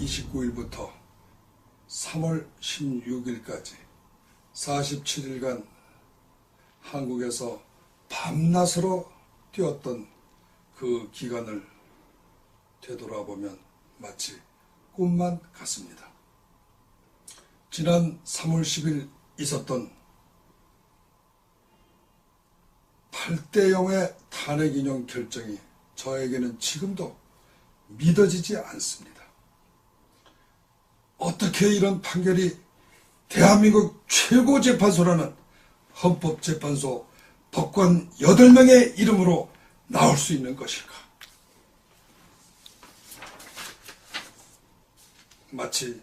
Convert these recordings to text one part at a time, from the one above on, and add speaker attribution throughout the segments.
Speaker 1: 29일부터 3월 16일까지 47일간 한국에서 밤낮으로 뛰었던 그 기간을 되돌아보면 마치 꿈만 같습니다. 지난 3월 10일 있었던 8대 0의 탄핵 인용 결정이 저에게는 지금도 믿어지지 않습니다. 어떻게 이런 판결이 대한민국 최고재판소라는 헌법재판소 법관 8명의 이름으로 나올 수 있는 것일까? 마치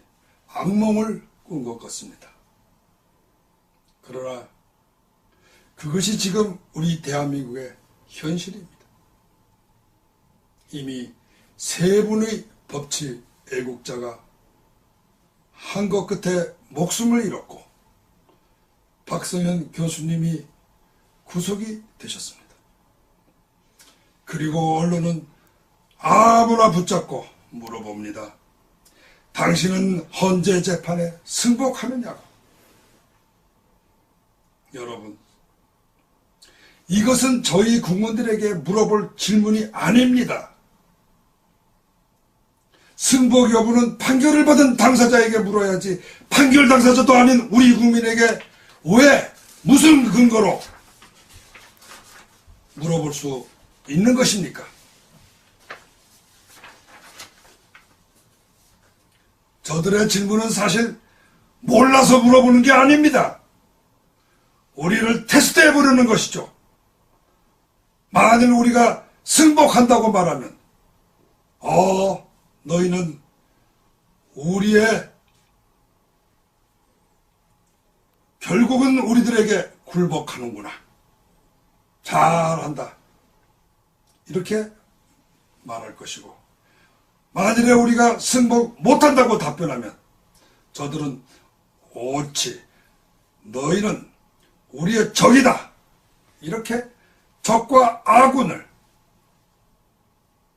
Speaker 1: 악몽을 꾼 것 같습니다. 그러나 그것이 지금 우리 대한민국의 현실입니다. 이미 세 분의 법치 애국자가 한거 끝에 목숨을 잃었고 박성현 교수님이 구속이 되셨습니다. 그리고 언론은 아무나 붙잡고 물어봅니다. 당신은 헌재 재판에 승복하느냐고. 여러분, 이것은 저희 국민들에게 물어볼 질문이 아닙니다. 승복 여부는 판결을 받은 당사자에게 물어야지 판결 당사자도 아닌 우리 국민에게 왜 무슨 근거로 물어볼 수 있는 것입니까? 저들의 질문은 사실 몰라서 물어보는 게 아닙니다. 우리를 테스트해보려는 것이죠. 만일 우리가 승복한다고 말하면 너희는 우리의 결국은 우리들에게 굴복하는구나. 잘한다. 이렇게 말할 것이고, 만일에 우리가 승복 못한다고 답변하면 저들은 옳지, 너희는 우리의 적이다. 이렇게 적과 아군을,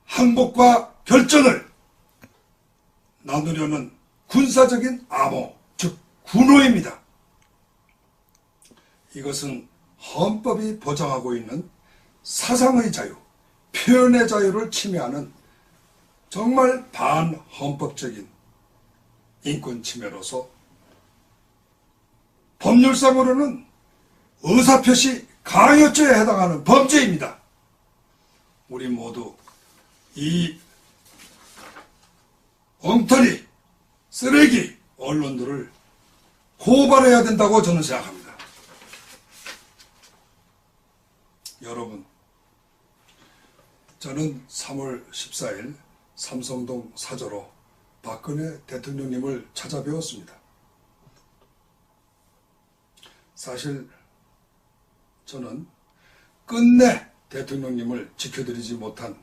Speaker 1: 항복과 결전을 나누려는 군사적인 암호, 즉 군호입니다. 이것은 헌법이 보장하고 있는 사상의 자유, 표현의 자유를 침해하는 정말 반헌법적인 인권 침해로서 법률상으로는 의사표시 강요죄에 해당하는 범죄입니다. 우리 모두 이 엉터리, 쓰레기 언론들을 고발해야 된다고 저는 생각합니다. 여러분, 저는 3월 14일 삼성동 사저로 박근혜 대통령님을 찾아뵈었습니다. 사실 저는 끝내 대통령님을 지켜드리지 못한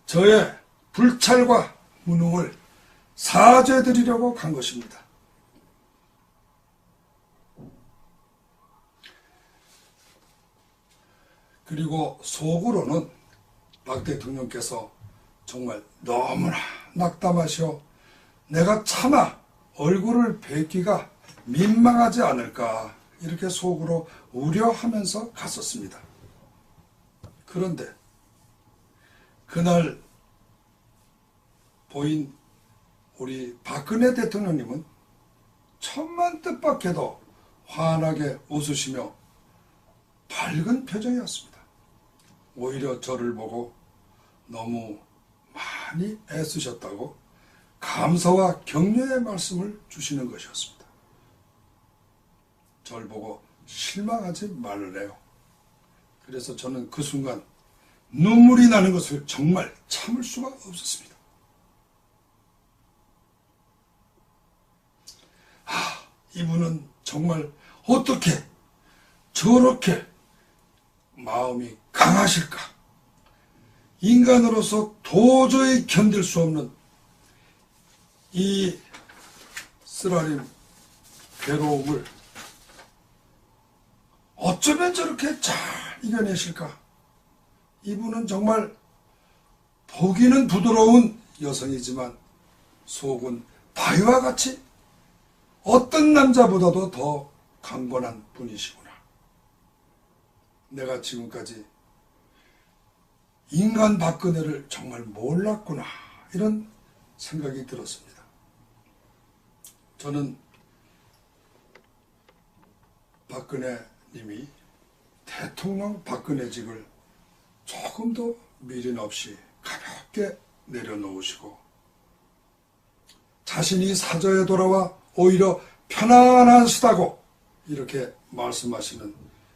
Speaker 1: 저의 불찰과 무능을 사죄드리려고 간 것입니다. 그리고 속으로는 박 대통령께서 정말 너무나 낙담하시어 내가 차마 얼굴을 뵙기가 민망하지 않을까 이렇게 속으로 우려하면서 갔었습니다. 그런데 그날 보인 우리 박근혜 대통령님은 천만 뜻밖에도 환하게 웃으시며 밝은 표정이었습니다. 오히려 저를 보고 너무 많이 애쓰셨다고 감사와 격려의 말씀을 주시는 것이었습니다. 저를 보고 실망하지 말래요. 그래서 저는 그 순간 눈물이 나는 것을 정말 참을 수가 없었습니다. 이분은 정말 어떻게 저렇게 마음이 강하실까? 인간으로서 도저히 견딜 수 없는 이 쓰라림, 괴로움을 어쩌면 저렇게 잘 이겨내실까? 이분은 정말 보기는 부드러운 여성이지만 속은 바위와 같이 어떤 남자보다도 더 강건한 분이시구나. 내가 지금까지 인간 박근혜를 정말 몰랐구나, 이런 생각이 들었습니다. 저는 박근혜 님이 대통령 박근혜직을 조금 더 미련 없이 가볍게 내려놓으시고 자신이 사저에 돌아와 오히려 편안하시다고 이렇게 말씀하시는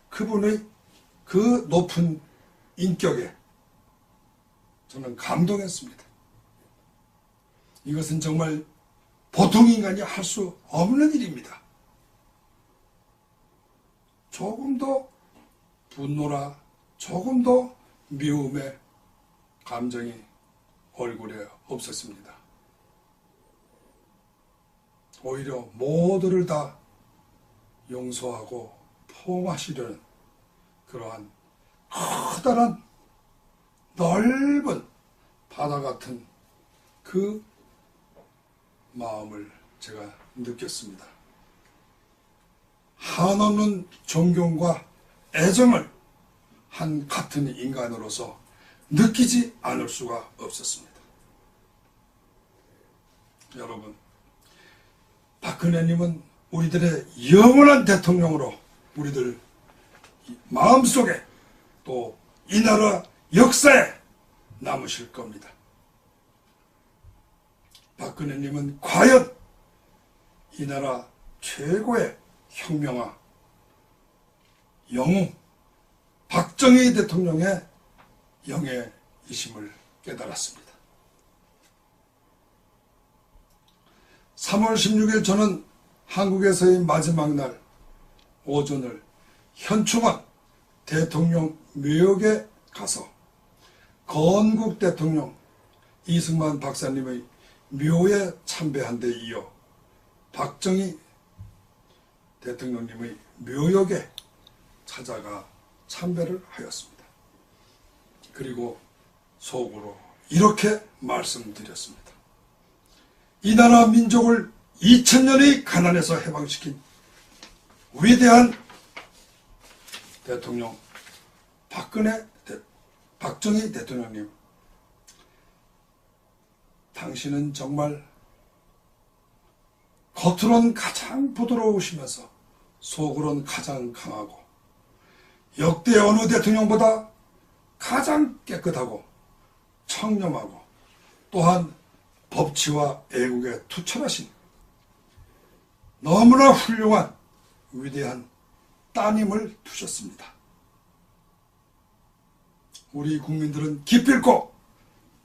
Speaker 1: 그분의 그 높은 인격에 저는 감동했습니다. 이것은 정말 보통 인간이 할 수 없는 일입니다. 조금 더 분노나 조금 더 미움의 감정이 얼굴에 없었습니다. 오히려 모두를 다 용서하고 포옹하시려는 그러한 커다란 넓은 바다 같은 그 마음을 제가 느꼈습니다. 한없는 존경과 애정을 한 같은 인간으로서 느끼지 않을 수가 없었습니다. 여러분, 박근혜님은 우리들의 영원한 대통령으로 우리들 마음속에 또 이 나라 역사에 남으실 겁니다. 박근혜님은 과연 이 나라 최고의 혁명화 영웅 박정희 대통령의 영예이심을 깨달았습니다. 3월 16일 저는 한국에서의 마지막 날 오전을 현충원 대통령 묘역에 가서 건국 대통령 이승만 박사님의 묘에 참배한 데 이어 박정희 대통령님의 묘역에 찾아가 참배를 하였습니다. 그리고 속으로 이렇게 말씀드렸습니다. 이 나라 민족을 2000년의 가난에서 해방시킨 위대한 대통령 박정희 대통령님, 당신은 정말 겉으론 가장 부드러우시면서 속으론 가장 강하고 역대 어느 대통령보다 가장 깨끗하고 청렴하고 또한 법치와 애국에 투철하신 너무나 훌륭한 위대한 따님을 두셨습니다. 우리 국민들은 기필코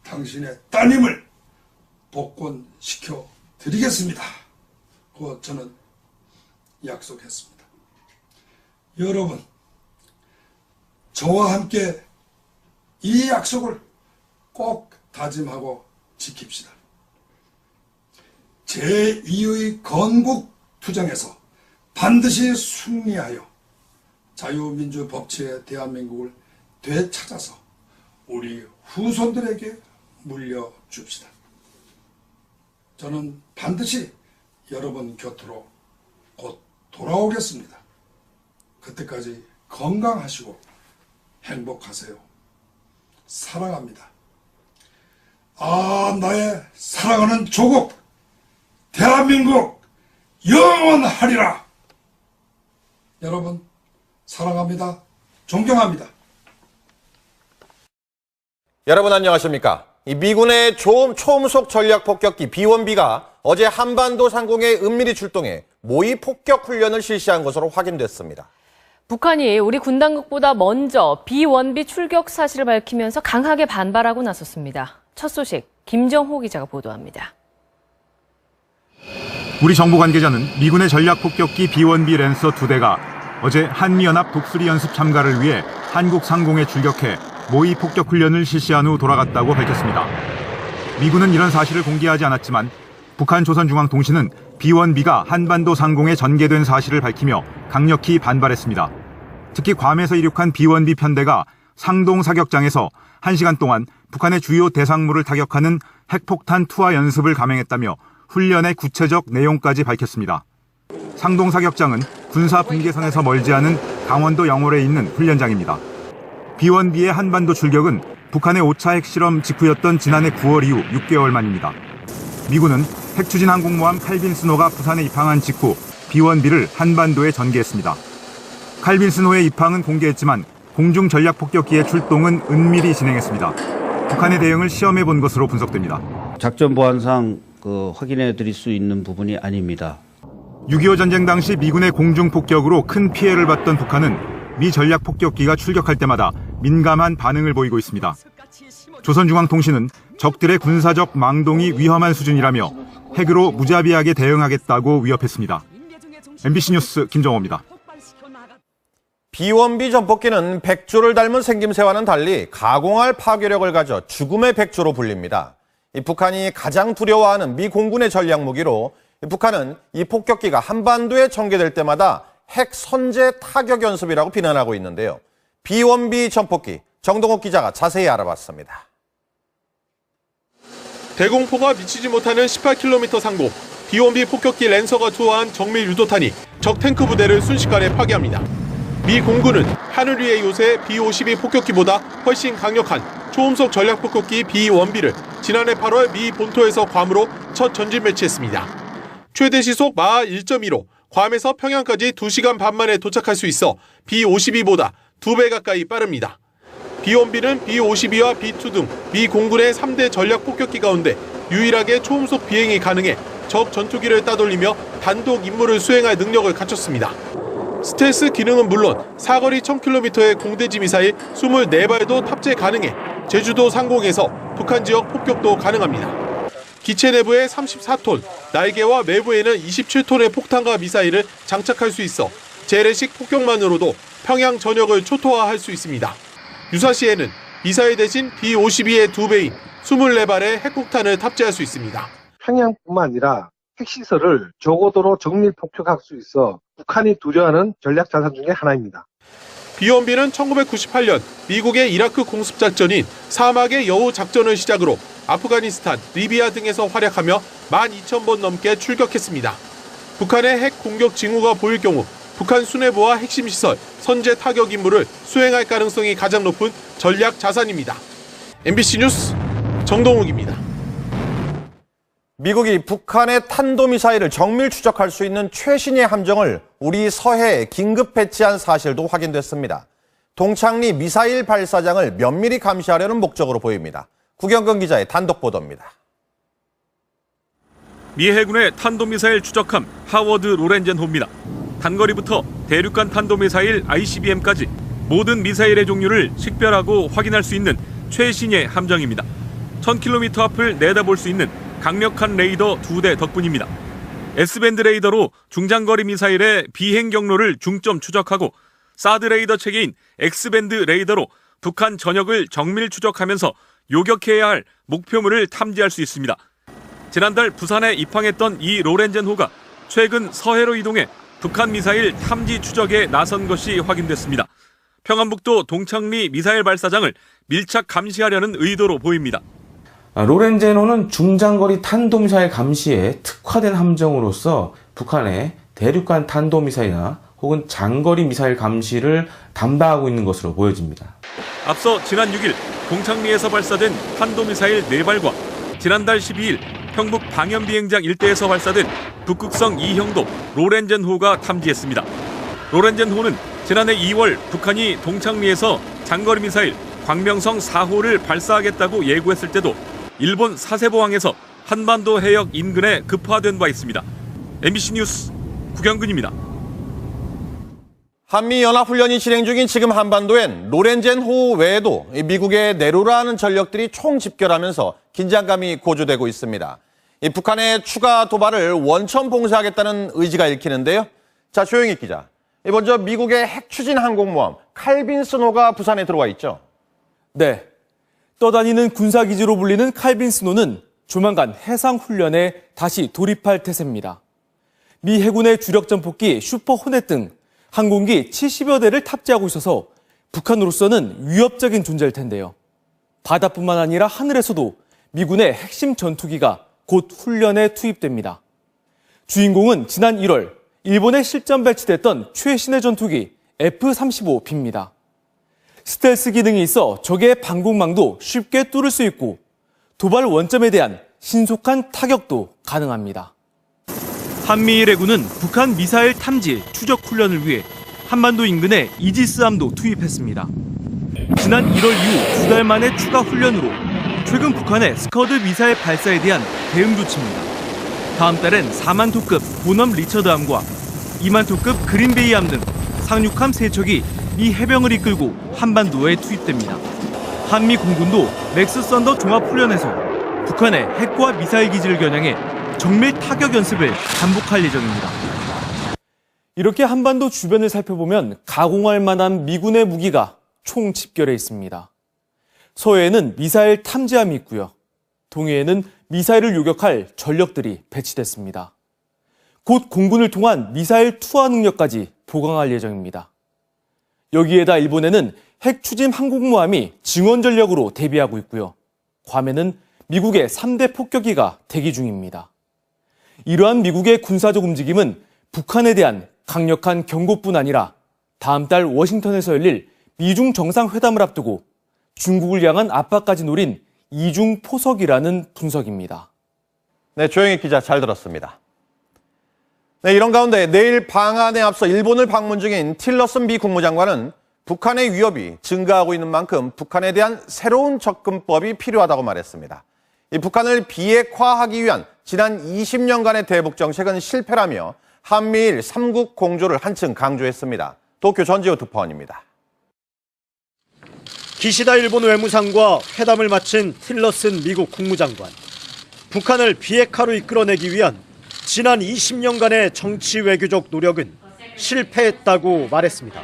Speaker 1: 당신의 따님을 복권시켜 드리겠습니다. 그 저는 약속했습니다. 여러분, 저와 함께 이 약속을 꼭 다짐하고 지킵시다. 제2의 건국투쟁에서 반드시 승리하여 자유민주 법치의 대한민국을 되찾아서 우리 후손들에게 물려줍시다. 저는 반드시 여러분 곁으로 곧 돌아오겠습니다. 그때까지 건강하시고 행복하세요. 사랑합니다. 나의 사랑하는 조국 대한민국 영원하리라. 여러분 사랑합니다. 존경합니다.
Speaker 2: 여러분 안녕하십니까? 이 미군의 초음속 전략 폭격기 B-1B가 어제 한반도 상공에 은밀히 출동해 모의 폭격 훈련을 실시한 것으로 확인됐습니다.
Speaker 3: 북한이 우리 군 당국보다 먼저 B-1B 출격 사실을 밝히면서 강하게 반발하고 나섰습니다. 첫 소식 김정호 기자가 보도합니다.
Speaker 4: 우리 정부 관계자는 미군의 전략 폭격기 B-1B 랜서 2대가 어제 한미연합 독수리 연습 참가를 위해 한국 상공에 출격해 모의 폭격 훈련을 실시한 후 돌아갔다고 밝혔습니다. 미군은 이런 사실을 공개하지 않았지만 북한 조선중앙통신은 B-1B가 한반도 상공에 전개된 사실을 밝히며 강력히 반발했습니다. 특히 괌에서 이륙한 B-1B 편대가 상동 사격장에서 1시간 동안 북한의 주요 대상물을 타격하는 핵폭탄 투하 연습을 감행했다며 훈련의 구체적 내용까지 밝혔습니다. 상동사격장은 군사 분계선에서 멀지 않은 강원도 영월에 있는 훈련장입니다. B1B의 한반도 출격은 북한의 5차 핵실험 직후였던 지난해 9월 이후 6개월 만입니다. 미군은 핵추진 항공모함 칼빈 스노가 부산에 입항한 직후 B1B를 한반도에 전개했습니다. 칼빈 스노의 입항은 공개했지만 공중 전략 폭격기의 출동은 은밀히 진행했습니다. 북한의 대응을 시험해 본 것으로 분석됩니다.
Speaker 5: 작전 보안상 확인해 드릴 수 있는 부분이 아닙니다.
Speaker 4: 6.25 전쟁 당시 미군의 공중 폭격으로 큰 피해를 봤던 북한은 미 전략 폭격기가 출격할 때마다 민감한 반응을 보이고 있습니다. 조선중앙통신은 적들의 군사적 망동이 위험한 수준이라며 핵으로 무자비하게 대응하겠다고 위협했습니다. MBC 뉴스 김정호입니다.
Speaker 2: B1B 전폭기는 백조를 닮은 생김새와는 달리 가공할 파괴력을 가져 죽음의 백조로 불립니다. 이 북한이 가장 두려워하는 미 공군의 전략 무기로 북한은 이 폭격기가 한반도에 전개될 때마다 핵 선제 타격 연습이라고 비난하고 있는데요. B1B 전폭기 정동욱 기자가 자세히 알아봤습니다.
Speaker 6: 대공포가 미치지 못하는 18km 상공, B1B 폭격기 랜서가 투하한 정밀 유도탄이 적 탱크 부대를 순식간에 파괴합니다. 미 공군은 하늘 위의 요새 B-52 폭격기보다 훨씬 강력한 초음속 전략 폭격기 B-1B를 지난해 8월 미 본토에서 괌으로 첫 전진 배치했습니다. 최대 시속 마하 1.2로 괌에서 평양까지 2시간 반 만에 도착할 수 있어 B-52보다 2배 가까이 빠릅니다. B-1B는 B-52와 B-2 등 미 공군의 3대 전략 폭격기 가운데 유일하게 초음속 비행이 가능해 적 전투기를 따돌리며 단독 임무를 수행할 능력을 갖췄습니다. 스텔스 기능은 물론 사거리 1000km의 공대지 미사일 24발도 탑재 가능해 제주도 상공에서 북한 지역 폭격도 가능합니다. 기체 내부에 34톤, 날개와 외부에는 27톤의 폭탄과 미사일을 장착할 수 있어 재래식 폭격만으로도 평양 전역을 초토화할 수 있습니다. 유사시에는 미사일 대신 B-52의 2배인 24발의 핵폭탄을 탑재할 수 있습니다.
Speaker 7: 평양뿐만 아니라 핵시설을 저고도로 정밀 폭격할 수 있어 북한이 두려워하는 전략 자산 중에 하나입니다.
Speaker 6: B-1B는 1998년 미국의 이라크 공습작전인 사막의 여우 작전을 시작으로 아프가니스탄, 리비아 등에서 활약하며 12,000번 넘게 출격했습니다. 북한의 핵 공격 징후가 보일 경우 북한 수뇌부와 핵심 시설, 선제 타격 임무를 수행할 가능성이 가장 높은 전략 자산입니다. MBC 뉴스 정동욱입니다.
Speaker 2: 미국이 북한의 탄도미사일을 정밀 추적할 수 있는 최신의 함정을 우리 서해에 긴급 배치한 사실도 확인됐습니다. 동창리 미사일 발사장을 면밀히 감시하려는 목적으로 보입니다. 구경근 기자의 단독 보도입니다.
Speaker 8: 미 해군의 탄도미사일 추적함 하워드 로렌젠호입니다. 단거리부터 대륙간 탄도미사일 ICBM까지 모든 미사일의 종류를 식별하고 확인할 수 있는 최신의 함정입니다. 1000km 앞을 내다볼 수 있는 강력한 레이더 2대 덕분입니다. S밴드 레이더로 중장거리 미사일의 비행 경로를 중점 추적하고 사드 레이더 체계인 X밴드 레이더로 북한 전역을 정밀 추적하면서 요격해야 할 목표물을 탐지할 수 있습니다. 지난달 부산에 입항했던 이 로렌젠호가 최근 서해로 이동해 북한 미사일 탐지 추적에 나선 것이 확인됐습니다. 평안북도 동창리 미사일 발사장을 밀착 감시하려는 의도로 보입니다.
Speaker 9: 로렌젠호는 중장거리 탄도미사일 감시에 특화된 함정으로서 북한의 대륙간 탄도미사일이나 혹은 장거리 미사일 감시를 담당하고 있는 것으로 보여집니다.
Speaker 8: 앞서 지난 6일 동창리에서 발사된 탄도미사일 4발과 지난달 12일 평북 방연비행장 일대에서 발사된 북극성 2형도 로렌젠호가 탐지했습니다. 로렌젠호는 지난해 2월 북한이 동창리에서 장거리 미사일 광명성 4호를 발사하겠다고 예고했을 때도 일본 사세보항에서 한반도 해역 인근에 급파된 바 있습니다. MBC 뉴스 구경근입니다.
Speaker 2: 한미연합훈련이 진행 중인 지금 한반도엔 로렌젠호 외에도 미국의 내로라는 전력들이 총집결하면서 긴장감이 고조되고 있습니다. 이 북한의 추가 도발을 원천 봉쇄하겠다는 의지가 읽히는데요. 자, 조영익 기자. 먼저 미국의 핵추진 항공모함 칼빈 스노가 부산에 들어와 있죠.
Speaker 10: 네. 떠다니는 군사기지로 불리는 칼빈 스노는 조만간 해상훈련에 다시 돌입할 태세입니다. 미 해군의 주력 전폭기 슈퍼 호넷 등 항공기 70여 대를 탑재하고 있어서 북한으로서는 위협적인 존재일 텐데요. 바다뿐만 아니라 하늘에서도 미군의 핵심 전투기가 곧 훈련에 투입됩니다. 주인공은 지난 1월 일본에 실전 배치됐던 최신의 전투기 F-35B입니다. 스텔스 기능이 있어 적의 방공망도 쉽게 뚫을 수 있고 도발 원점에 대한 신속한 타격도 가능합니다. 한미일 해군은 북한 미사일 탐지, 추적 훈련을 위해 한반도 인근에 이지스함도 투입했습니다. 지난 1월 이후 2달 만에 추가 훈련으로 최근 북한의 스커드 미사일 발사에 대한 대응 조치입니다. 다음 달엔 4만토급 보넘 리처드함과 2만토급 그린베이함 등 상륙함 3척이 미 해병을 이끌고 한반도에 투입됩니다. 한미 공군도 맥스 썬더 종합훈련에서 북한의 핵과 미사일 기지를 겨냥해 정밀 타격 연습을 반복할 예정입니다. 이렇게 한반도 주변을 살펴보면 가공할 만한 미군의 무기가 총 집결해 있습니다. 서해에는 미사일 탐지함이 있고요. 동해에는 미사일을 요격할 전력들이 배치됐습니다. 곧 공군을 통한 미사일 투하 능력까지 보강할 예정입니다. 여기에다 일본에는 핵 추진 항공모함이 증원 전력으로 대비하고 있고요. 괌에는 미국의 3대 폭격기가 대기 중입니다. 이러한 미국의 군사적 움직임은 북한에 대한 강력한 경고뿐 아니라 다음 달 워싱턴에서 열릴 미중 정상회담을 앞두고 중국을 향한 압박까지 노린 이중 포석이라는 분석입니다.
Speaker 2: 네, 조영희 기자 잘 들었습니다. 네, 이런 가운데 내일 방한에 앞서 일본을 방문 중인 틸러슨 미 국무장관은 북한의 위협이 증가하고 있는 만큼 북한에 대한 새로운 접근법이 필요하다고 말했습니다. 이 북한을 비핵화하기 위한 지난 20년간의 대북 정책은 실패라며 한미일 3국 공조를 한층 강조했습니다. 도쿄 전지호 특파원입니다.
Speaker 11: 기시다 일본 외무상과 회담을 마친 틸러슨 미국 국무장관. 북한을 비핵화로 이끌어내기 위한 지난 20년간의 정치 외교적 노력은 실패했다고 말했습니다.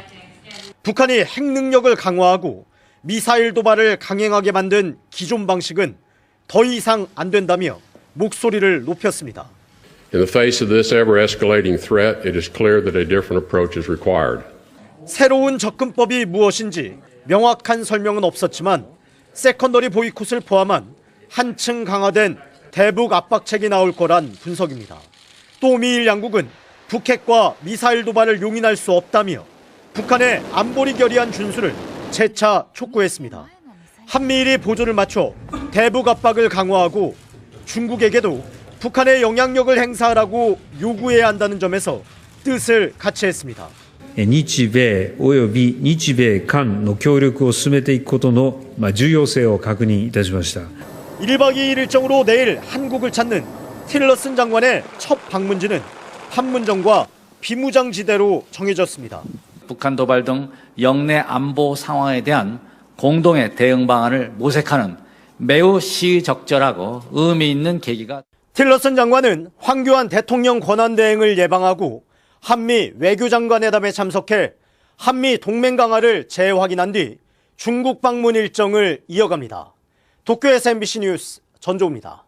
Speaker 11: 북한이 핵 능력을 강화하고 미사일 도발을 강행하게 만든 기존 방식은 더 이상 안 된다며 목소리를 높였습니다.
Speaker 12: In the face of this ever-escalating threat, it is clear that a different approach is required.
Speaker 11: 새로운 접근법이 무엇인지 명확한 설명은 없었지만 세컨더리 보이콧을 포함한 한층 강화된 대북 압박책이 나올 거란 분석입니다. 또 미일 양국은 북핵과 미사일 도발을 용인할 수 없다며 북한의 안보리 결의안 준수를 재차 촉구했습니다. 한미일이 보조를 맞춰 대북 압박을 강화하고 중국에게도 북한의 영향력을 행사하라고 요구해야 한다는 점에서 뜻을 같이 했습니다.
Speaker 13: 日米および日米韓の協力を進めていくことの重要性を確認いたしました。
Speaker 11: 1박 2일 일정으로 내일 한국을 찾는 틸러슨 장관의 첫 방문지는 판문점과 비무장지대로 정해졌습니다.
Speaker 14: 북한 도발 등 영내 안보 상황에 대한 공동의 대응 방안을 모색하는 매우 시적절하고 의미 있는 계기가.
Speaker 11: 틸러슨 장관은 황교안 대통령 권한대행을 예방하고 한미 외교장관회담에 참석해 한미 동맹 강화를 재확인한 뒤 중국 방문 일정을 이어갑니다. 도쿄에서 MBC 뉴스 전조우입니다.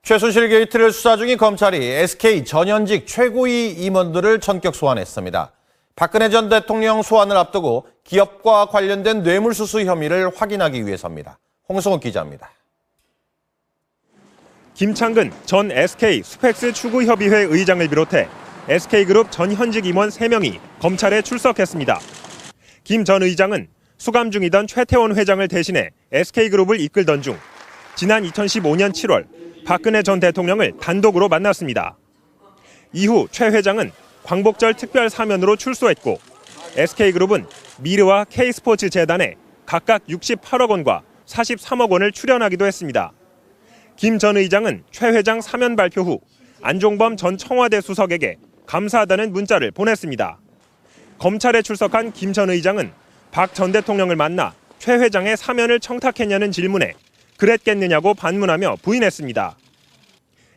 Speaker 2: 최순실 게이트를 수사 중인 검찰이 SK 전현직 최고위 임원들을 전격 소환했습니다. 박근혜 전 대통령 소환을 앞두고 기업과 관련된 뇌물수수 혐의를 확인하기 위해서입니다. 홍승욱 기자입니다.
Speaker 15: 김창근 전 SK 스펙스 추구협의회 의장을 비롯해 SK그룹 전현직 임원 3명이 검찰에 출석했습니다. 김 전 의장은 수감 중이던 최태원 회장을 대신해 SK그룹을 이끌던 중 지난 2015년 7월 박근혜 전 대통령을 단독으로 만났습니다. 이후 최 회장은 광복절 특별 사면으로 출소했고 SK그룹은 미르와 K스포츠 재단에 각각 68억 원과 43억 원을 출연하기도 했습니다. 김 전 의장은 최 회장 사면 발표 후 안종범 전 청와대 수석에게 감사하다는 문자를 보냈습니다. 검찰에 출석한 김 전 의장은 박 전 대통령을 만나 최 회장의 사면을 청탁했냐는 질문에 그랬겠느냐고 반문하며 부인했습니다.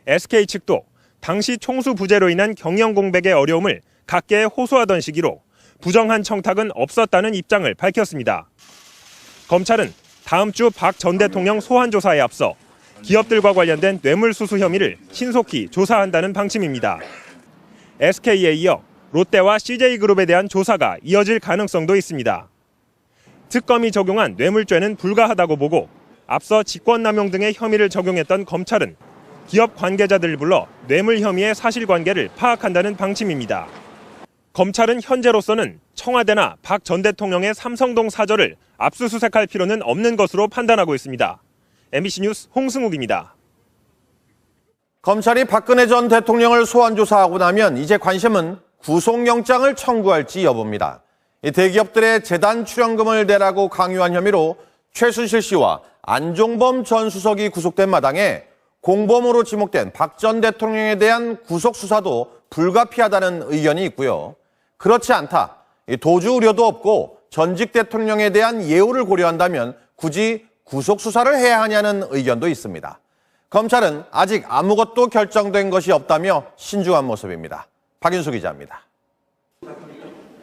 Speaker 15: SK 측도 당시 총수 부재로 인한 경영 공백의 어려움을 각계에 호소하던 시기로 부정한 청탁은 없었다는 입장을 밝혔습니다. 검찰은 다음 주 박 전 대통령 소환 조사에 앞서 기업들과 관련된 뇌물수수 혐의를 신속히 조사한다는 방침입니다. SK에 이어 롯데와 CJ그룹에 대한 조사가 이어질 가능성도 있습니다. 특검이 적용한 뇌물죄는 불가하다고 보고 앞서 직권남용 등의 혐의를 적용했던 검찰은 기업 관계자들을 불러 뇌물 혐의의 사실관계를 파악한다는 방침입니다. 검찰은 현재로서는 청와대나 박 전 대통령의 삼성동 사저를 압수수색할 필요는 없는 것으로 판단하고 있습니다. MBC 뉴스 홍승욱입니다.
Speaker 2: 검찰이 박근혜 전 대통령을 소환 조사하고 나면 이제 관심은 구속영장을 청구할지 여부입니다. 이 대기업들의 재단 출연금을 내라고 강요한 혐의로 최순실 씨와 안종범 전 수석이 구속된 마당에 공범으로 지목된 박 전 대통령에 대한 구속 수사도 불가피하다는 의견이 있고요. 그렇지 않다. 도주 우려도 없고 전직 대통령에 대한 예우를 고려한다면 굳이 구속 수사를 해야 하냐는 의견도 있습니다. 검찰은 아직 아무것도 결정된 것이 없다며 신중한 모습입니다. 박윤수 기자입니다.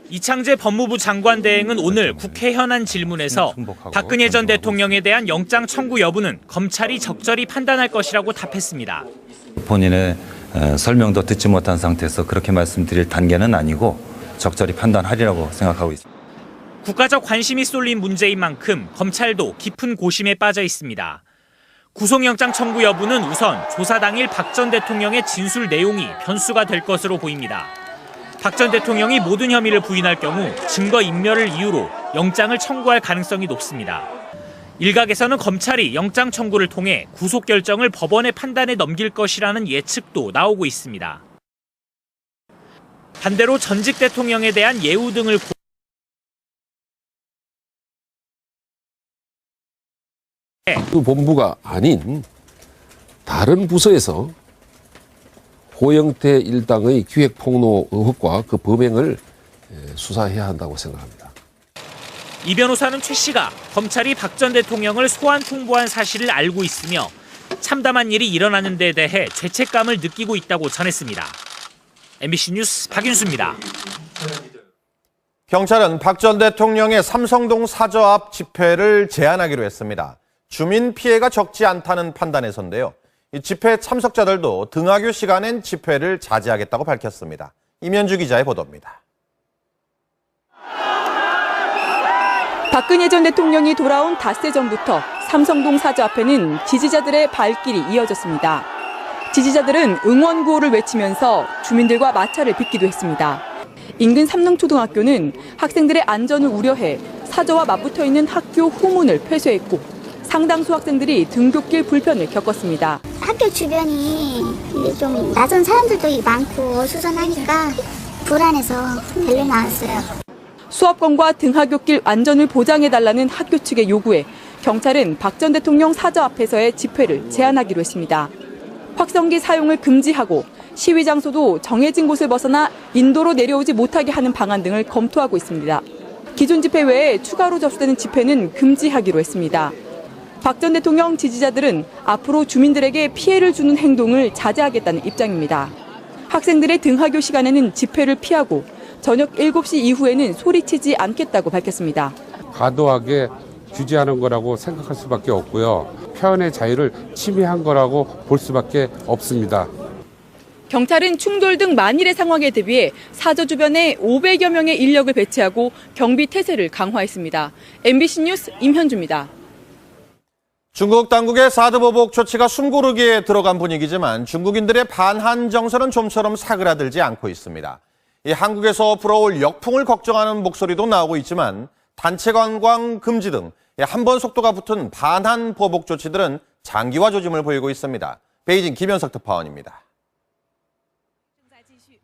Speaker 16: 이창재 법무부 장관 대행은 오늘 국회 현안 질문에서 박근혜 전 대통령에 대한 영장 청구 여부는 검찰이 적절히 판단할 것이라고 답했습니다.
Speaker 17: 본인의 설명도 듣지 못한 상태에서 그렇게 말씀드릴 단계는 아니고 적절히 판단하리라고 생각하고 있습니다.
Speaker 16: 국가적 관심이 쏠린 문제인 만큼 검찰도 깊은 고심에 빠져 있습니다. 구속영장 청구 여부는 우선 조사 당일 박 전 대통령의 진술 내용이 변수가 될 것으로 보입니다. 박 전 대통령이 모든 혐의를 부인할 경우 증거 인멸을 이유로 영장을 청구할 가능성이 높습니다. 일각에서는 검찰이 영장 청구를 통해 구속 결정을 법원의 판단에 넘길 것이라는 예측도 나오고 있습니다. 반대로 전직 대통령에 대한 예우 등을
Speaker 18: 그 본부가 아닌 다른 부서에서 호영태 일당의 기획폭로 의혹과 그 범행을 수사해야 한다고 생각합니다.
Speaker 16: 이 변호사는 최 씨가 검찰이 박 전 대통령을 소환 통보한 사실을 알고 있으며 참담한 일이 일어나는 데 대해 죄책감을 느끼고 있다고 전했습니다. MBC 뉴스 박윤수입니다.
Speaker 2: 경찰은 박 전 대통령의 삼성동 사저 앞 집회를 제한하기로 했습니다. 주민 피해가 적지 않다는 판단에서인데요. 이 집회 참석자들도 등하교 시간엔 집회를 자제하겠다고 밝혔습니다. 임현주 기자의 보도입니다.
Speaker 19: 박근혜 전 대통령이 돌아온 닷새 전부터 삼성동 사저 앞에는 지지자들의 발길이 이어졌습니다. 지지자들은 응원 구호를 외치면서 주민들과 마찰을 빚기도 했습니다. 인근 삼릉초등학교는 학생들의 안전을 우려해 사저와 맞붙어 있는 학교 후문을 폐쇄했고 상당수 학생들이 등굣길 불편을 겪었습니다.
Speaker 20: 학교 주변이 좀 낯선 사람들도 많고 어수선하니까 불안해서 별로 나왔어요.
Speaker 19: 수업권과 등하굣길 안전을 보장해달라는 학교 측의 요구에 경찰은 박 전 대통령 사저 앞에서의 집회를 제한하기로 했습니다. 확성기 사용을 금지하고 시위 장소도 정해진 곳을 벗어나 인도로 내려오지 못하게 하는 방안 등을 검토하고 있습니다. 기존 집회 외에 추가로 접수되는 집회는 금지하기로 했습니다. 박 전 대통령 지지자들은 앞으로 주민들에게 피해를 주는 행동을 자제하겠다는 입장입니다. 학생들의 등하교 시간에는 집회를 피하고 저녁 7시 이후에는 소리치지 않겠다고 밝혔습니다.
Speaker 18: 과도하게 규제하는 거라고 생각할 수밖에 없고요. 표현의 자유를 침해한 거라고 볼 수밖에 없습니다.
Speaker 19: 경찰은 충돌 등 만일의 상황에 대비해 사저 주변에 500여 명의 인력을 배치하고 경비 태세를 강화했습니다. MBC 뉴스 임현주입니다.
Speaker 2: 중국 당국의 사드 보복 조치가 숨고르기에 들어간 분위기지만 중국인들의 반한 정서는 좀처럼 사그라들지 않고 있습니다. 이 한국에서 불어올 역풍을 걱정하는 목소리도 나오고 있지만 단체 관광 금지 등 한 번 속도가 붙은 반한 보복 조치들은 장기화 조짐을 보이고 있습니다. 베이징 김현석 특파원입니다.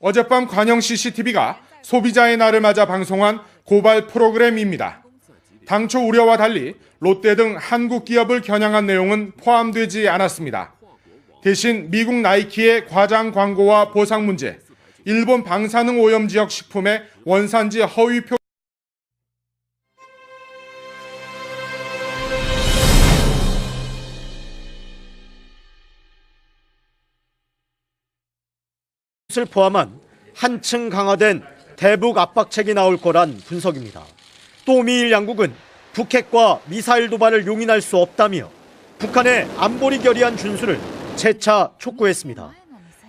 Speaker 21: 어젯밤 관영 CCTV가 소비자의 날을 맞아 방송한 고발 프로그램입니다. 당초 우려와 달리 롯데 등 한국 기업을 겨냥한 내용은 포함되지 않았습니다. 대신 미국 나이키의 과장 광고와 보상 문제, 일본 방사능 오염 지역 식품의 원산지 허위 표
Speaker 11: 을 포함한 한층 강화된 대북 압박책이 나올 거란 분석입니다. 또 미일 양국은 북핵과 미사일 도발을 용인할 수 없다며 북한의 안보리 결의안 준수를 재차 촉구했습니다.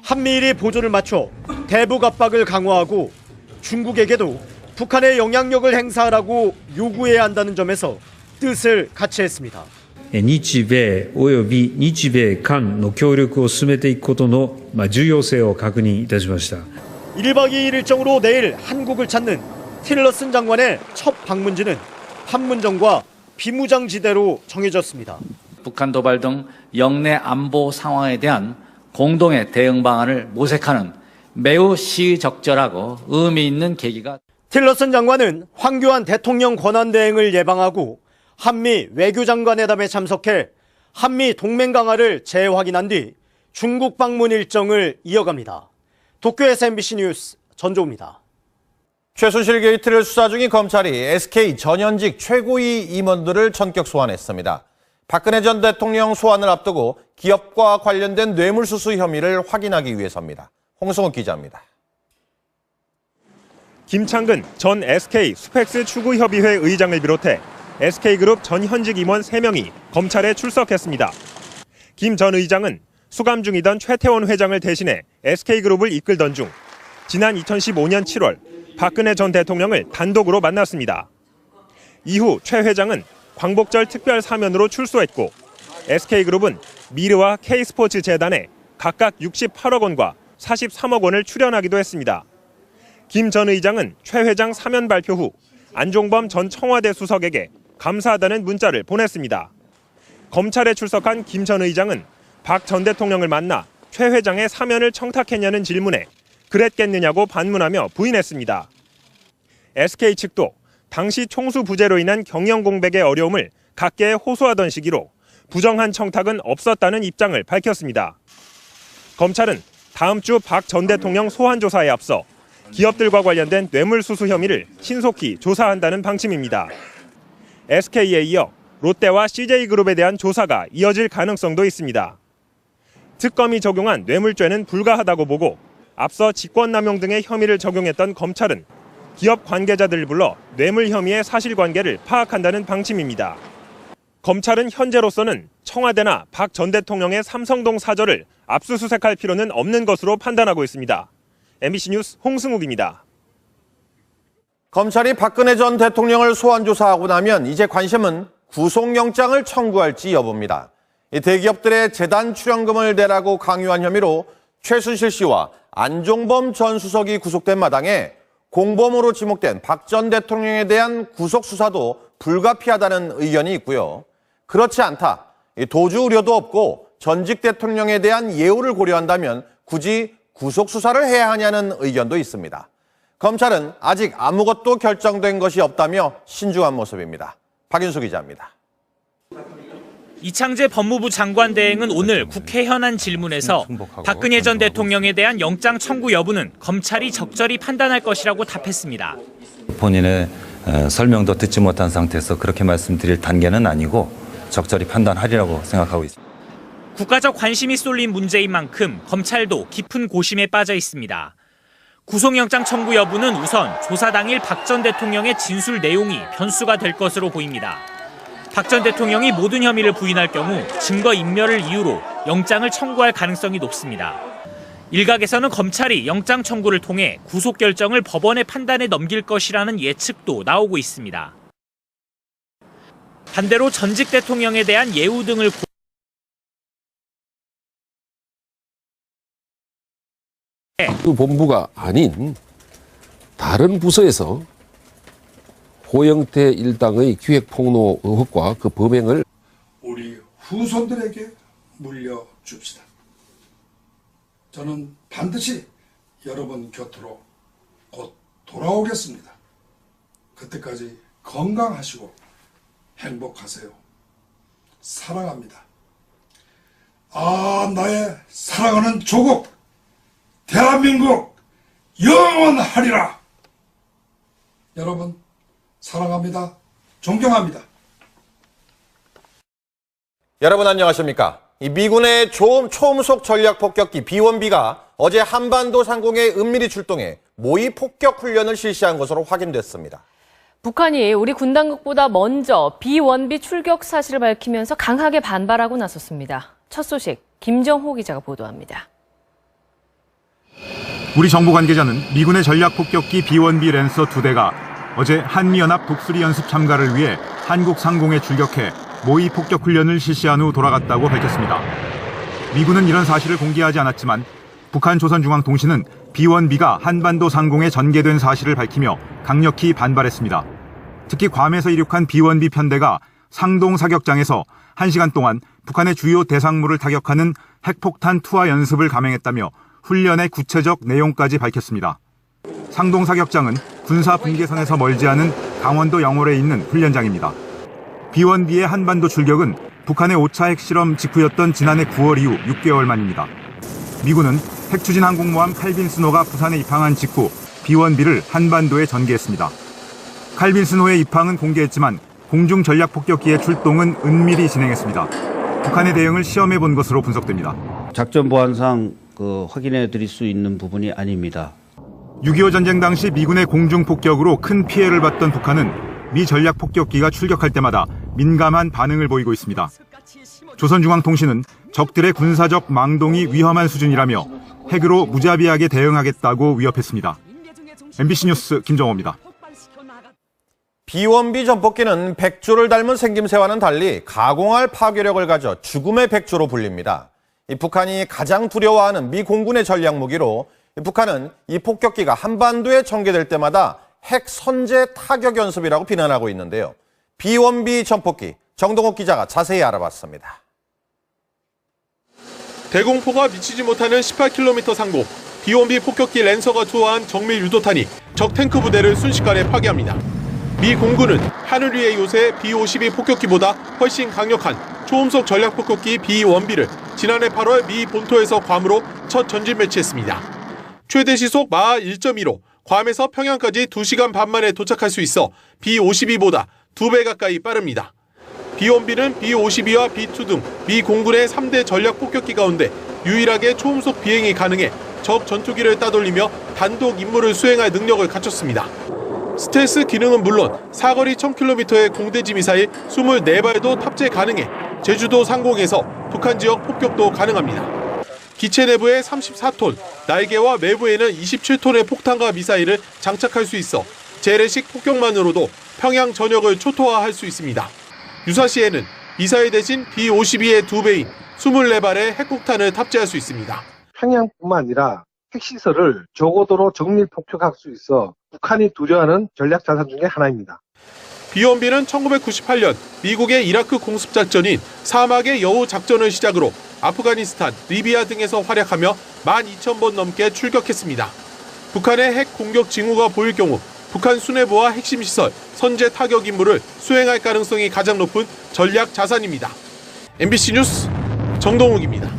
Speaker 11: 한미일이 보조를 맞춰 대북 압박을 강화하고 중국에게도 북한의 영향력을 행사하라고 요구해야 한다는 점에서 뜻을 같이 했습니다.
Speaker 13: 日米及び日米韓の協力を進めていくことの重要性を確認いたしました。
Speaker 11: 1박 2일 일정으로 내일 한국을 찾는 틸러슨 장관의 첫 방문지는 판문점과 비무장지대로 정해졌습니다.
Speaker 14: 북한 도발 등 영내 안보 상황에 대한 공동의 대응 방안을 모색하는 매우 시적절하고 의미 있는 계기가
Speaker 11: 틸러슨 장관은 황교안 대통령 권한대행을 예방하고 한미 외교장관회담에 참석해 한미 동맹 강화를 재확인한 뒤 중국 방문 일정을 이어갑니다. 도쿄에서 MBC 뉴스 전조우입니다.
Speaker 2: 최순실 게이트를 수사 중인 검찰이 SK 전현직 최고위 임원들을 전격 소환했습니다. 박근혜 전 대통령 소환을 앞두고 기업과 관련된 뇌물수수 혐의를 확인하기 위해서입니다. 홍승욱 기자입니다.
Speaker 15: 김창근 전 SK 스펙스 추구협의회 의장을 비롯해 SK그룹 전현직 임원 3명이 검찰에 출석했습니다. 김 전 의장은 수감 중이던 최태원 회장을 대신해 SK그룹을 이끌던 중 지난 2015년 7월 박근혜 전 대통령을 단독으로 만났습니다. 이후 최 회장은 광복절 특별 사면으로 출소했고 SK그룹은 미르와 K스포츠 재단에 각각 68억 원과 43억 원을 출연하기도 했습니다. 김 전 의장은 최 회장 사면 발표 후 안종범 전 청와대 수석에게 감사하다는 문자를 보냈습니다. 검찰에 출석한 김 전 의장은 박 전 대통령을 만나 최 회장의 사면을 청탁했냐는 질문에 그랬겠느냐고 반문하며 부인했습니다. SK 측도 당시 총수 부재로 인한 경영 공백의 어려움을 각계에 호소하던 시기로 부정한 청탁은 없었다는 입장을 밝혔습니다. 검찰은 다음 주 박 전 대통령 소환 조사에 앞서 기업들과 관련된 뇌물수수 혐의를 신속히 조사한다는 방침입니다. SK에 이어 롯데와 CJ그룹에 대한 조사가 이어질 가능성도 있습니다. 특검이 적용한 뇌물죄는 불가하다고 보고 앞서 직권남용 등의 혐의를 적용했던 검찰은 기업 관계자들을 불러 뇌물 혐의의 사실관계를 파악한다는 방침입니다. 검찰은 현재로서는 청와대나 박 전 대통령의 삼성동 사저를 압수수색할 필요는 없는 것으로 판단하고 있습니다. MBC 뉴스 홍승욱입니다.
Speaker 2: 검찰이 박근혜 전 대통령을 소환 조사하고 나면 이제 관심은 구속영장을 청구할지 여부입니다. 이 대기업들의 재단 출연금을 대라고 강요한 혐의로 최순실 씨와 안종범 전 수석이 구속된 마당에 공범으로 지목된 박 전 대통령에 대한 구속 수사도 불가피하다는 의견이 있고요. 그렇지 않다. 도주 우려도 없고 전직 대통령에 대한 예우를 고려한다면 굳이 구속 수사를 해야 하냐는 의견도 있습니다. 검찰은 아직 아무것도 결정된 것이 없다며 신중한 모습입니다. 박윤수 기자입니다.
Speaker 16: 이창재 법무부 장관 대행은 오늘 국회 현안 질문에서 박근혜 전 대통령에 대한 영장 청구 여부는 검찰이 적절히 판단할 것이라고 답했습니다.
Speaker 17: 본인의 설명도 듣지 못한 상태에서 그렇게 말씀드릴 단계는 아니고 적절히 판단하리라고 생각하고 있습니다.
Speaker 16: 국가적 관심이 쏠린 문제인 만큼 검찰도 깊은 고심에 빠져 있습니다. 구속영장 청구 여부는 우선 조사 당일 박 전 대통령의 진술 내용이 변수가 될 것으로 보입니다. 박 전 대통령이 모든 혐의를 부인할 경우 증거 인멸을 이유로 영장을 청구할 가능성이 높습니다. 일각에서는 검찰이 영장 청구를 통해 구속 결정을 법원의 판단에 넘길 것이라는 예측도 나오고 있습니다. 반대로 전직 대통령에 대한 예우 등을
Speaker 18: 그 본부가 아닌 다른 부서에서 호영태 일당의 기획폭로 의혹과 그 범행을
Speaker 1: 우리 후손들에게 물려줍시다. 저는 반드시 여러분 곁으로 곧 돌아오겠습니다. 그때까지 건강하시고 행복하세요. 사랑합니다. 나의 사랑하는 조국 대한민국 영원하리라. 여러분 사랑합니다. 존경합니다.
Speaker 2: 여러분 안녕하십니까? 이 미군의 초음속 전략 폭격기 B-1B가 어제 한반도 상공에 은밀히 출동해 모의 폭격 훈련을 실시한 것으로 확인됐습니다.
Speaker 3: 북한이 우리 군 당국보다 먼저 B-1B 출격 사실을 밝히면서 강하게 반발하고 나섰습니다. 첫 소식 김정호 기자가 보도합니다.
Speaker 4: 우리 정부 관계자는 미군의 전략 폭격기 B-1B 랜서 2대가 어제 한미연합 독수리 연습 참가를 위해 한국 상공에 출격해 모의 폭격 훈련을 실시한 후 돌아갔다고 밝혔습니다. 미군은 이런 사실을 공개하지 않았지만 북한 조선중앙통신은 B-1B가 한반도 상공에 전개된 사실을 밝히며 강력히 반발했습니다. 특히 괌에서 이륙한 B-1B 편대가 상동 사격장에서 1시간 동안 북한의 주요 대상물을 타격하는 핵폭탄 투하 연습을 감행했다며 훈련의 구체적 내용까지 밝혔습니다. 상동 사격장은 군사 분계선에서 멀지 않은 강원도 영월에 있는 훈련장입니다. B-1B의 한반도 출격은 북한의 5차 핵실험 직후였던 지난해 9월 이후 6개월 만입니다. 미군은 핵추진 항공모함 칼빈 스노가 부산에 입항한 직후 B-1B를 한반도에 전개했습니다. 칼빈 스노의 입항은 공개했지만 공중 전략 폭격기의 출동은 은밀히 진행했습니다. 북한의 대응을 시험해 본 것으로 분석됩니다.
Speaker 5: 작전 보안상 확인해 드릴 수 있는 부분이 아닙니다.
Speaker 4: 6.25 전쟁 당시 미군의 공중 폭격으로 큰 피해를 봤던 북한은 미 전략 폭격기가 출격할 때마다 민감한 반응을 보이고 있습니다. 조선중앙통신은 적들의 군사적 망동이 위험한 수준이라며 핵으로 무자비하게 대응하겠다고 위협했습니다. MBC 뉴스 김정호입니다.
Speaker 2: B-1B 전폭기는 백조를 닮은 생김새와는 달리 가공할 파괴력을 가져 죽음의 백조로 불립니다. 북한이 가장 두려워하는 미 공군의 전략 무기로 북한은 이 폭격기가 한반도에 전개될 때마다 핵 선제 타격 연습이라고 비난하고 있는데요. B-1B 전폭기 정동욱 기자가 자세히 알아봤습니다.
Speaker 6: 대공포가 미치지 못하는 18km 상공, B-1B 폭격기 랜서가 투하한 정밀 유도탄이 적 탱크 부대를 순식간에 파괴합니다. 미 공군은 하늘 위의 요새 B-52 폭격기보다 훨씬 강력한 초음속 전략 폭격기 B-1B를 지난해 8월 미 본토에서 괌으로 첫 전진 배치했습니다. 최대 시속 마하 1.2로 괌에서 평양까지 2시간 반 만에 도착할 수 있어 B-52보다 2배 가까이 빠릅니다. B-1B는 B-52와 B-2 등 미 공군의 3대 전략 폭격기 가운데 유일하게 초음속 비행이 가능해 적 전투기를 따돌리며 단독 임무를 수행할 능력을 갖췄습니다. 스텔스 기능은 물론 사거리 1000km의 공대지 미사일 24발도 탑재 가능해 제주도 상공에서 북한 지역 폭격도 가능합니다. 기체 내부에 34톤, 날개와 외부에는 27톤의 폭탄과 미사일을 장착할 수 있어 재래식 폭격만으로도 평양 전역을 초토화할 수 있습니다. 유사시에는 미사일 대신 B-52의 2배인 24발의 핵폭탄을 탑재할 수 있습니다.
Speaker 7: 평양뿐만 아니라 핵시설을 저고도로 정밀 폭격할 수 있어 북한이 두려워하는 전략 자산 중에 하나입니다.
Speaker 6: B-1B는 1998년 미국의 이라크 공습작전인 사막의 여우 작전을 시작으로 아프가니스탄, 리비아 등에서 활약하며 12,000번 넘게 출격했습니다. 북한의 핵 공격 징후가 보일 경우 북한 수뇌부와 핵심 시설, 선제 타격 임무를 수행할 가능성이 가장 높은 전략 자산입니다. MBC 뉴스 정동욱입니다.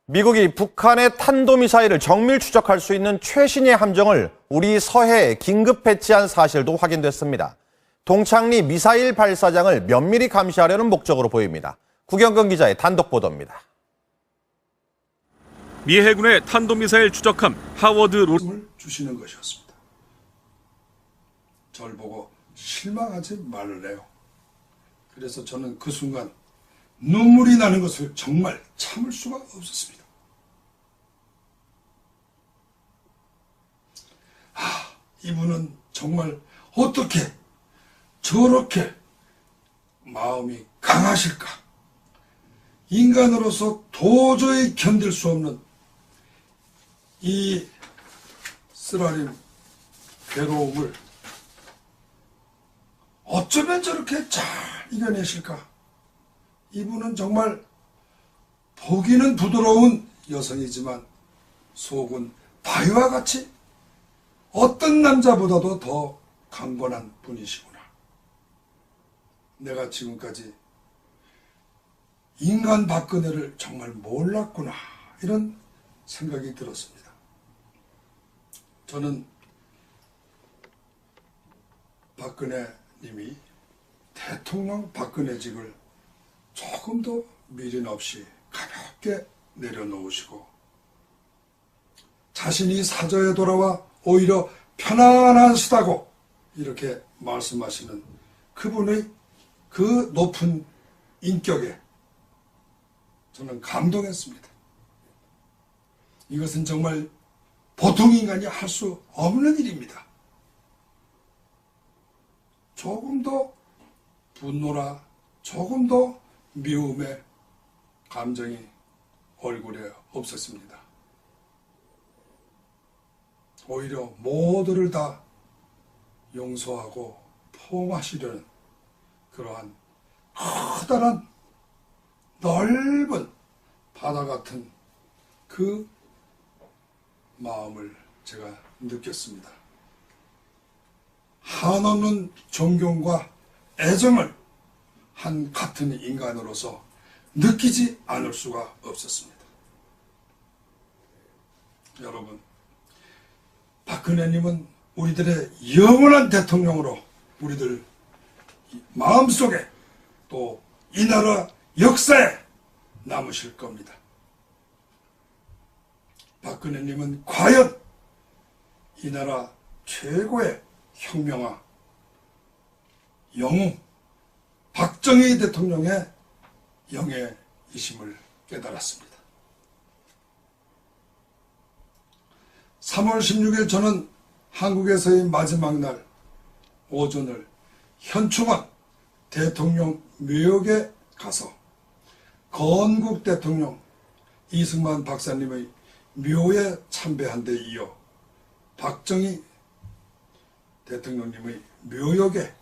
Speaker 2: 미국이 북한의 탄도미사일을 정밀 추적할 수 있는 최신의 함정을 우리 서해에 긴급 배치한 사실도 확인됐습니다. 동창리 미사일 발사장을 면밀히 감시하려는 목적으로 보입니다. 구경근 기자의 단독 보도입니다.
Speaker 8: 미 해군의 탄도미사일 추적함 하워드
Speaker 1: 를 주시는 것이었습니다. 저를 보고 실망하지 말래요. 그래서 저는 그 순간 눈물이 나는 것을 정말 참을 수가 없었습니다. 이분은 정말 어떻게 저렇게 마음이 강하실까? 인간으로서 도저히 견딜 수 없는 이 쓰라린 괴로움을 어쩌면 저렇게 잘 이겨내실까? 이분은 정말 보기는 부드러운 여성이지만 속은 바위와 같이 어떤 남자보다도 더 강건한 분이시구나. 내가 지금까지 인간 박근혜를 정말 몰랐구나. 이런 생각이 들었습니다. 저는 박근혜 님이 대통령 박근혜직을 조금 더 미련 없이 가볍게 내려놓으시고 자신이 사저에 돌아와 오히려 편안한 수다고 이렇게 말씀하시는 그분의 그 높은 인격에 저는 감동했습니다. 이것은 정말 보통 인간이 할 수 없는 일입니다. 조금 더 분노나 조금 더 미움의 감정이 얼굴에 없었습니다. 오히려 모두를 다 용서하고 포용하시려는 그러한 커다란 넓은 바다 같은 그 마음을 제가 느꼈습니다. 한없는 존경과 애정을 한 같은 인간으로서 느끼지 않을 수가 없었습니다. 여러분, 박근혜님은 우리들의 영원한 대통령으로 우리들 마음속에 또 이 나라 역사에 남으실 겁니다. 박근혜님은 과연 이 나라 최고의 혁명가 영웅 박정희 대통령의 영예이심을 깨달았습니다. 3월 16일 저는 한국에서의 마지막 날 오전을 현충원 대통령 묘역에 가서 건국 대통령 이승만 박사님의 묘에 참배한 데 이어 박정희 대통령님의 묘역에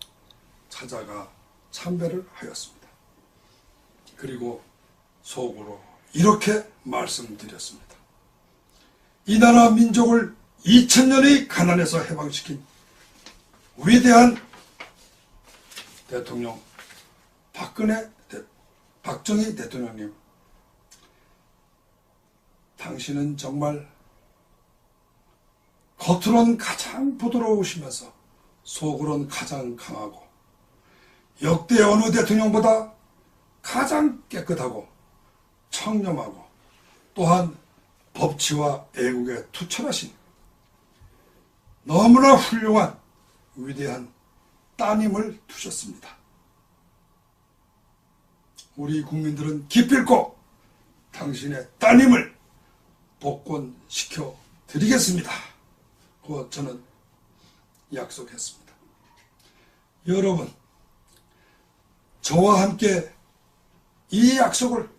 Speaker 1: 찾아가 참배를 하였습니다. 그리고 속으로 이렇게 말씀드렸습니다. 이 나라 민족을 2000년의 가난에서 해방시킨 위대한 대통령 박정희 대통령님, 당신은 정말 겉으로는 가장 부드러우시면서 속으로는 가장 강하고 역대 어느 대통령보다 가장 깨끗하고 청렴하고 또한 법치와 애국에 투철하신 너무나 훌륭한 위대한 따님을 두셨습니다. 우리 국민들은 기필코 당신의 따님을 복권시켜 드리겠습니다. 그 저는 약속했습니다. 여러분, 저와 함께 이 약속을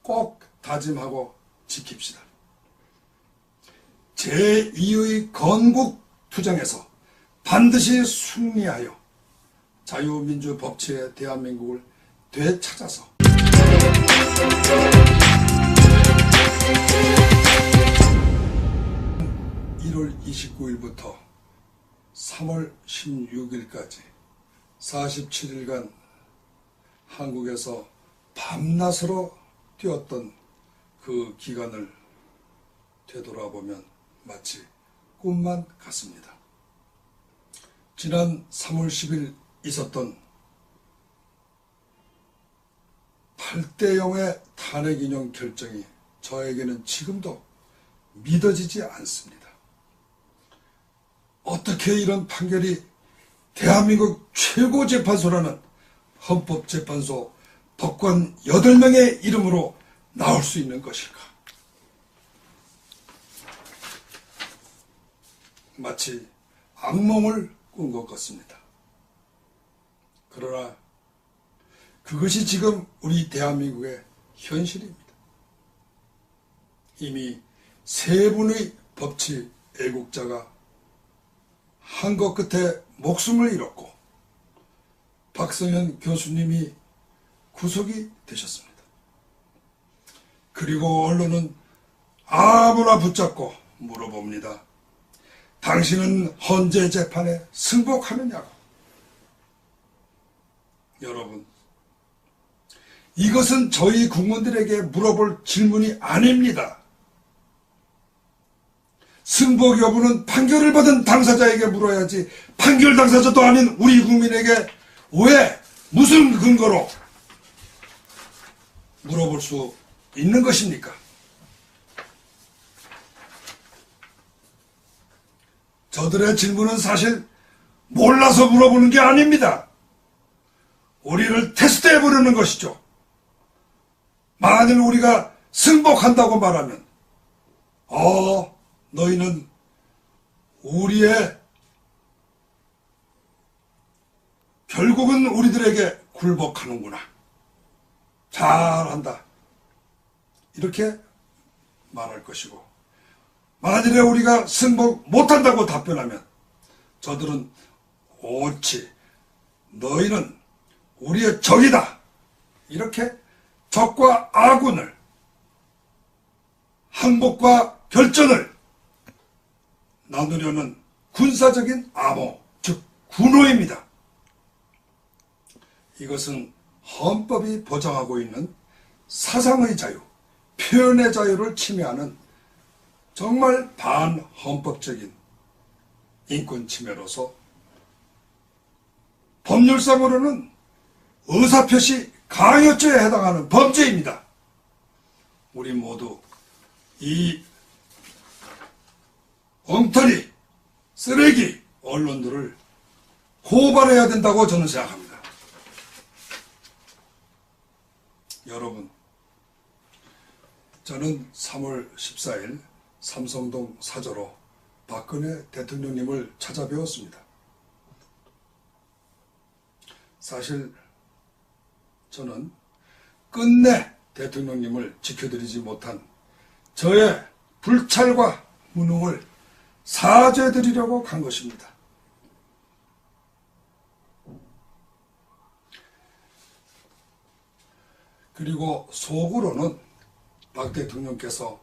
Speaker 1: 꼭 다짐하고 지킵시다. 제2의 건국투쟁에서 반드시 승리하여 자유민주 법치의 대한민국을 되찾아서 1월 29일부터 3월 16일까지 47일간 한국에서 밤낮으로 뛰었던 그 기간을 되돌아보면 마치 꿈만 같습니다. 지난 3월 10일 있었던 8대0의 탄핵인용 결정이 저에게는 지금도 믿어지지 않습니다. 어떻게 이런 판결이 대한민국 최고재판소라는 헌법재판소 법관 8명의 이름으로 나올 수 있는 것일까? 마치 악몽을 꾼 것 같습니다. 그러나 그것이 지금 우리 대한민국의 현실입니다. 이미 3분의 법치 애국자가 한거 끝에 목숨을 잃었고 박성현 교수님이 구속이 되셨습니다. 그리고 언론은 아무나 붙잡고 물어봅니다. 당신은 헌재 재판에 승복하느냐고. 여러분, 이것은 저희 국민들에게 물어볼 질문이 아닙니다. 승복 여부는 판결을 받은 당사자에게 물어야지 판결 당사자도 아닌 우리 국민에게 왜 무슨 근거로 물어볼 수 있는 것입니까? 저들의 질문은 사실 몰라서 물어보는 게 아닙니다. 우리를 테스트해보려는 것이죠. 만일 우리가 승복한다고 말하면 너희는 우리의 결국은 우리들에게 굴복하는구나. 잘한다. 이렇게 말할 것이고, 만일에 우리가 승복 못한다고 답변하면 저들은 옳지, 너희는 우리의 적이다. 이렇게 적과 아군을, 항복과 결전을 나누려는 군사적인 암호, 즉 군호입니다. 이것은 헌법이 보장하고 있는 사상의 자유, 표현의 자유를 침해하는 정말 반헌법적인 인권 침해로서 법률상으로는 의사표시 강요죄에 해당하는 범죄입니다. 우리 모두 이 엉터리, 쓰레기 언론들을 고발해야 된다고 저는 생각합니다. 여러분, 저는 3월 14일 삼성동 사저로 박근혜 대통령님을 찾아뵈었습니다. 사실 저는 끝내 대통령님을 지켜드리지 못한 저의 불찰과 무능을 사죄드리려고 간 것입니다. 그리고 속으로는 박 대통령께서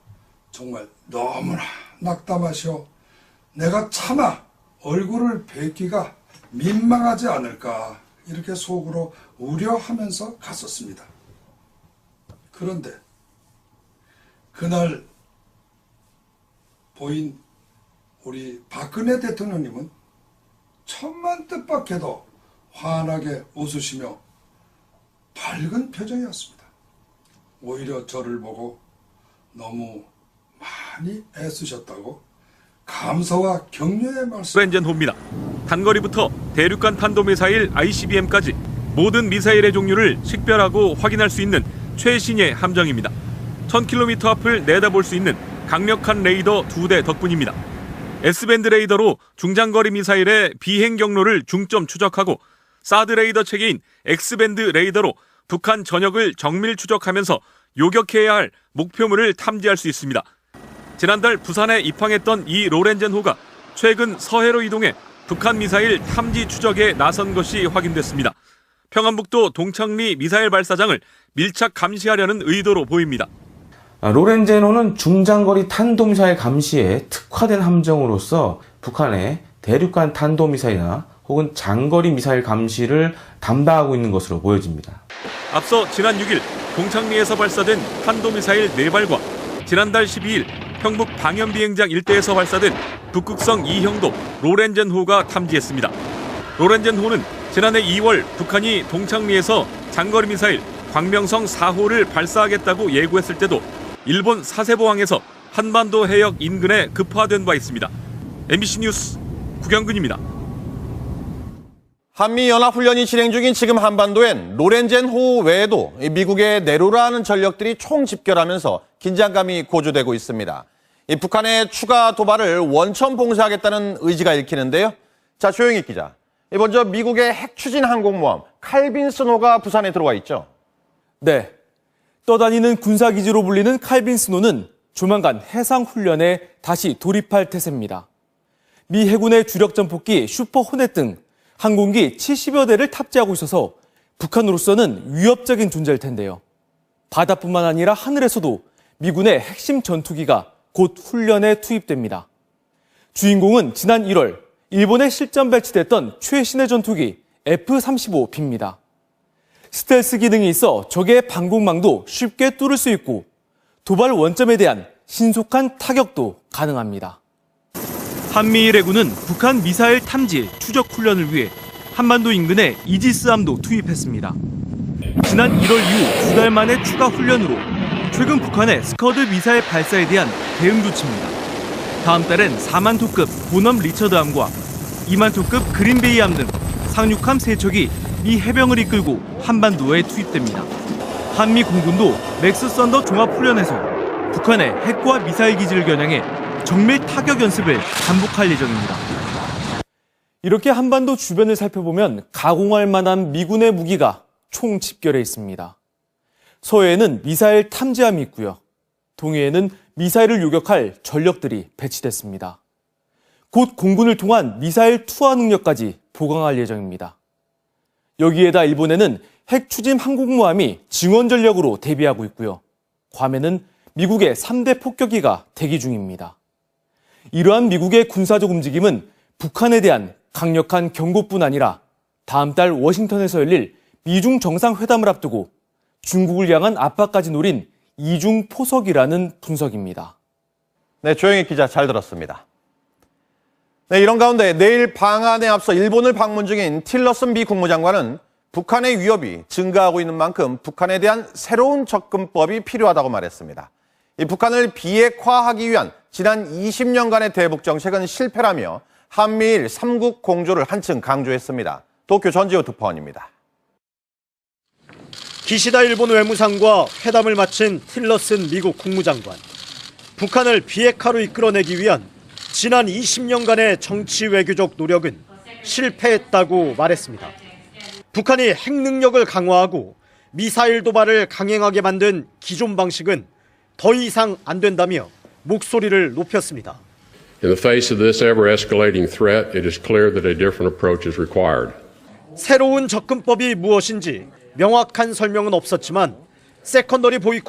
Speaker 1: 정말 너무나 낙담하시어 내가 차마 얼굴을 뵙기가 민망하지 않을까 이렇게 속으로 우려하면서 갔었습니다. 그런데 그날 보인 우리 박근혜 대통령님은 천만 뜻밖에도 환하게 웃으시며 밝은 표정이었습니다. 오히려 저를 보고 너무 많이 애쓰셨다고 감사와 격려의 말씀.
Speaker 8: 로렌젠호입니다. 단거리부터 대륙간 탄도미사일 ICBM까지 모든 미사일의 종류를 식별하고 확인할 수 있는 최신의 함정입니다. 1000km 앞을 내다볼 수 있는 강력한 레이더 2대 덕분입니다. S밴드 레이더로 중장거리 미사일의 비행 경로를 중점 추적하고 사드 레이더 체계인 X밴드 레이더로 북한 전역을 정밀 추적하면서 요격해야 할 목표물을 탐지할 수 있습니다. 지난달 부산에 입항했던 이 로렌젠호가 최근 서해로 이동해 북한 미사일 탐지 추적에 나선 것이 확인됐습니다. 평안북도 동창리 미사일 발사장을 밀착 감시하려는 의도로 보입니다.
Speaker 9: 로렌젠호는 중장거리 탄도미사일 감시에 특화된 함정으로서 북한의 대륙간 탄도미사일이나 혹은 장거리 미사일 감시를 담당하고 있는 것으로 보여집니다.
Speaker 8: 앞서 지난 6일 동창리에서 발사된 탄도미사일 4발과 지난달 12일 평북 방연비행장 일대에서 발사된 북극성 2형도 로렌젠호가 탐지했습니다. 로렌젠호는 지난해 2월 북한이 동창리에서 장거리 미사일 광명성 4호를 발사하겠다고 예고했을 때도 일본 사세보항에서 한반도 해역 인근에 급파된 바 있습니다. MBC 뉴스 구경근입니다.
Speaker 2: 한미연합훈련이 진행 중인 지금 한반도엔 로렌젠호 외에도 미국의 네로라는 전력들이 총집결하면서 긴장감이 고조되고 있습니다. 북한의 추가 도발을 원천 봉쇄하겠다는 의지가 읽히는데요. 자, 조영익 기자. 먼저 미국의 핵 추진 항공모함 칼빈스노가 부산에 들어와 있죠.
Speaker 10: 네. 떠다니는 군사기지로 불리는 칼빈스노는 조만간 해상훈련에 다시 돌입할 태세입니다. 미 해군의 주력 전폭기 슈퍼 호넷 등 항공기 70여 대를 탑재하고 있어서 북한으로서는 위협적인 존재일 텐데요. 바다뿐만 아니라 하늘에서도 미군의 핵심 전투기가 곧 훈련에 투입됩니다. 주인공은 지난 1월 일본에 실전 배치됐던 최신의 전투기 F-35B입니다. 스텔스 기능이 있어 적의 방공망도 쉽게 뚫을 수 있고 도발 원점에 대한 신속한 타격도 가능합니다. 한미일 해군은 북한 미사일 탐지, 추적 훈련을 위해 한반도 인근에 이지스함도 투입했습니다. 지난 1월 이후 2달 만의 추가 훈련으로 최근 북한의 스커드 미사일 발사에 대한 대응 조치입니다. 다음 달엔 4만 톤급 보넘 리처드함과 2만 톤급 그린베이함 등 상륙함 3척이 미 해병을 이끌고 한반도에 투입됩니다. 한미 공군도 맥스 썬더 종합훈련에서 북한의 핵과 미사일 기지를 겨냥해 정밀 타격 연습을 반복할 예정입니다. 이렇게 한반도 주변을 살펴보면 가공할 만한 미군의 무기가 총 집결해 있습니다. 서해에는 미사일 탐지함이 있고요. 동해에는 미사일을 요격할 전력들이 배치됐습니다. 곧 공군을 통한 미사일 투하 능력까지 보강할 예정입니다. 여기에다 일본에는 핵 추진 항공모함이 증원 전력으로 대비하고 있고요. 괌에는 미국의 3대 폭격기가 대기 중입니다. 이러한 미국의 군사적 움직임은 북한에 대한 강력한 경고뿐 아니라 다음 달 워싱턴에서 열릴 미중 정상회담을 앞두고 중국을 향한 압박까지 노린 이중 포석이라는 분석입니다.
Speaker 2: 네, 조영익 기자 잘 들었습니다. 네, 이런 가운데 내일 방한에 앞서 일본을 방문 중인 틸러슨 미 국무장관은 북한의 위협이 증가하고 있는 만큼 북한에 대한 새로운 접근법이 필요하다고 말했습니다. 이 북한을 비핵화하기 위한 지난 20년간의 대북 정책은 실패라며 한미일 3국 공조를 한층 강조했습니다. 도쿄 전지호 특파원입니다.
Speaker 11: 기시다 일본 외무상과 회담을 마친 틸러슨 미국 국무장관. 북한을 비핵화로 이끌어내기 위한 지난 20년간의 정치 외교적 노력은 실패했다고 말했습니다. 북한이 핵 능력을 강화하고 미사일 도발을 강행하게 만든 기존 방식은 더 이상 안 된다며 목소리를 높였습니다.
Speaker 12: In the face of this ever-escalating threat, it is clear that a different approach is required.
Speaker 11: 새로운 접근법이 무엇인지 명확한 설명은 없었지만 세컨더리 보이콧